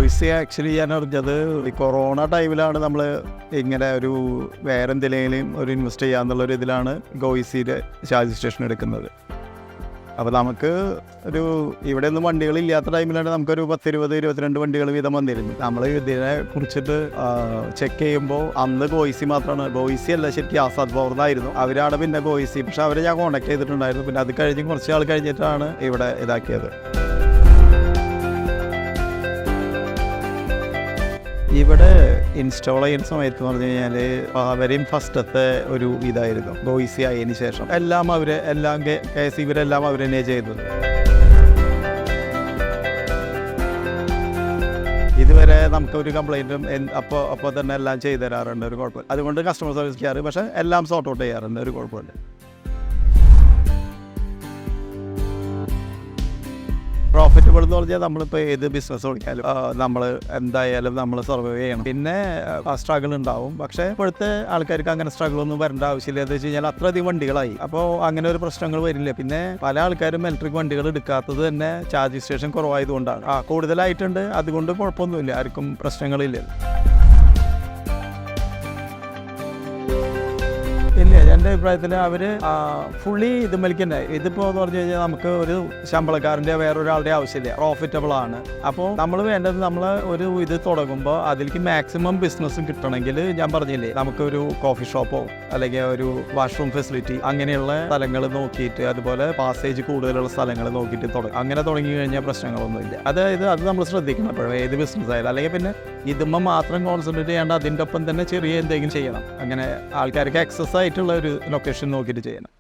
ഗോയ്സി actually ഞാൻ അറിഞ്ഞത് ഈ കൊറോണ ടൈമിലാണ് നമ്മൾ ഇങ്ങനെ ഒരു വേറെ എന്തെങ്കിലും ഒരു ഇൻവെസ്റ്റ് ചെയ്യാന്നുള്ളൊരു ഇതിലാണ് ഗോയ്സിയുടെ ചാർജ് സ്റ്റേഷൻ എടുക്കുന്നത്. അപ്പോൾ നമുക്ക് ഒരു ഇവിടെ ഒന്നും വണ്ടികളില്ലാത്ത ടൈമിലാണ് നമുക്കൊരു 10-20-22 വണ്ടികൾ വീതം വന്നിരുന്നു. നമ്മൾ ഇതിനെ കുറിച്ചിട്ട് ചെക്ക് ചെയ്യുമ്പോൾ അന്ന് ഗോയ്സി മാത്രമാണ്, ഗോയ്സി അല്ല ശരിക്കും ആസാദ് പവർന്നായിരുന്നു. അവരാണ് പിന്നെ ഗോയ്സി. പക്ഷെ അവരെ ഞാൻ കോൺടാക്ട് ചെയ്തിട്ടുണ്ടായിരുന്നു. പിന്നെ അത് കഴിഞ്ഞ് കുറച്ച് നാൾ കഴിഞ്ഞിട്ടാണ് ഇവിടെ ഇതാക്കിയത്. ഇവിടെ ഇൻസ്റ്റാൾ ചെയ്യുന്ന സമയത്ത് പറഞ്ഞു കഴിഞ്ഞാൽ അവരെയും ഫസ്റ്റത്തെ ഒരു ഇതായിരുന്നു. ഗോയ്സി ആയതിനു ശേഷം എല്ലാം കേസ് ഇവരെല്ലാം അവർ തന്നെ ചെയ്തത്. ഇതുവരെ നമുക്കൊരു കംപ്ലൈൻറ്റും അപ്പോൾ തന്നെ എല്ലാം ചെയ്തു തരാറുണ്ട്, ഒരു കുഴപ്പമില്ല. അതുകൊണ്ട് കസ്റ്റമർ സർവീസ് ചെയ്യാറ്, പക്ഷേ എല്ലാം സോർട്ട് ഔട്ട് ചെയ്യാറുണ്ട്, ഒരു കുഴപ്പമില്ല. പ്രോഫിറ്റബിൾ എന്ന് പറഞ്ഞാൽ നമ്മളിപ്പോൾ ഏത് ബിസിനസ് തുടങ്ങിയാലും നമ്മൾ എന്തായാലും നമ്മൾ സർവൈവ് ചെയ്യണം. പിന്നെ സ്ട്രഗിൾ ഉണ്ടാവും. പക്ഷേ ഇപ്പോഴത്തെ ആൾക്കാർക്ക് അങ്ങനെ സ്ട്രഗിൾ ഒന്നും വരേണ്ട ആവശ്യമില്ല. എന്ന് വെച്ച് കഴിഞ്ഞാൽ അത്രയധികം വണ്ടികളായി. അപ്പോൾ അങ്ങനെ ഒരു പ്രശ്നങ്ങൾ വരില്ല. പിന്നെ പല ആൾക്കാരും ഇലക്ട്രിക് വണ്ടികൾ എടുക്കാത്തത് തന്നെ ചാർജിങ് സ്റ്റേഷൻ കുറവായതുകൊണ്ടാണ്. കൂടുതലായിട്ടുണ്ട്, അതുകൊണ്ട് കുഴപ്പമൊന്നുമില്ല, ആർക്കും പ്രശ്നങ്ങളില്ല. ഇല്ല, എൻ്റെ അഭിപ്രായത്തിൽ അവർ ഫുള്ളി ഇത് മേടിക്കണ്ടേ. ഇതിപ്പോൾ എന്ന് പറഞ്ഞു കഴിഞ്ഞാൽ നമുക്ക് ഒരു ശമ്പളക്കാരൻ്റെ വേറൊരാളുടെ ആവശ്യമില്ല, പ്രോഫിറ്റബിൾ ആണ്. അപ്പോൾ നമ്മൾ വേണ്ടത് നമ്മൾ ഒരു ഇത് തുടങ്ങുമ്പോൾ അതിലേക്ക് മാക്സിമം ബിസിനസ്സും കിട്ടണമെങ്കിൽ ഞാൻ പറഞ്ഞില്ലേ, നമുക്കൊരു കോഫി ഷോപ്പോ അല്ലെങ്കിൽ ഒരു വാഷ്റൂം ഫെസിലിറ്റി അങ്ങനെയുള്ള സ്ഥലങ്ങൾ നോക്കിയിട്ട്, അതുപോലെ പാസേജ് കൂടുതലുള്ള സ്ഥലങ്ങൾ നോക്കിയിട്ട് തുടങ്ങും. അങ്ങനെ തുടങ്ങി കഴിഞ്ഞാൽ പ്രശ്നങ്ങളൊന്നുമില്ല. അത് നമ്മൾ ശ്രദ്ധിക്കണം എപ്പോഴും, ഏത് ബിസിനസ് ആയാലും. അല്ലെങ്കിൽ പിന്നെ ഇതുമ്പോൾ മാത്രം കോൺസെൻട്രേറ്റ് ചെയ്യേണ്ട, അതിൻ്റെ ഒപ്പം തന്നെ ചെറിയ എന്തെങ്കിലും ചെയ്യണം. അങ്ങനെ ആൾക്കാർക്ക് എക്സസ് ആയിട്ടുള്ള ഒരു ലൊക്കേഷൻ നോക്കിയിട്ട് ചെയ്യണം.